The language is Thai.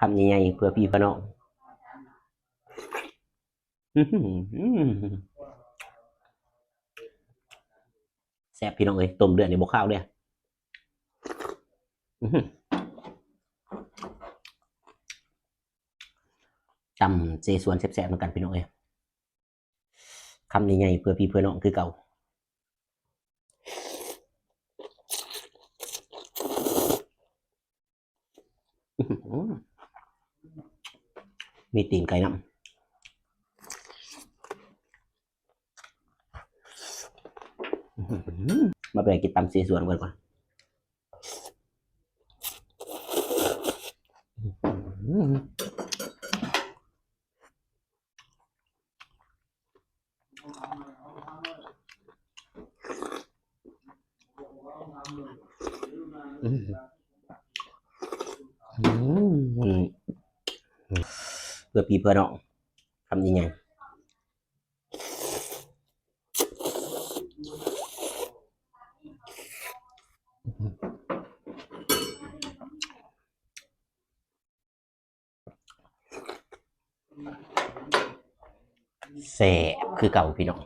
คำใหญ่ๆเพื่อพี่เพื่อน้องแซ่บพี่น้องเอ้ยต้มเดือดในบกข้าวด้วยตำเจสวนแซ่บๆเหมือนกันพี่น้องเอ้ยคำใหญ่ๆเพื่อพี่เพื่อน้องคือเก่ามีตีนไก่น้ำมาไปกินตำเจสวนก่อนเพื่อพี่เพื่อน้องคำใหญ่ๆแซ่บคือเก่าพี่น้อง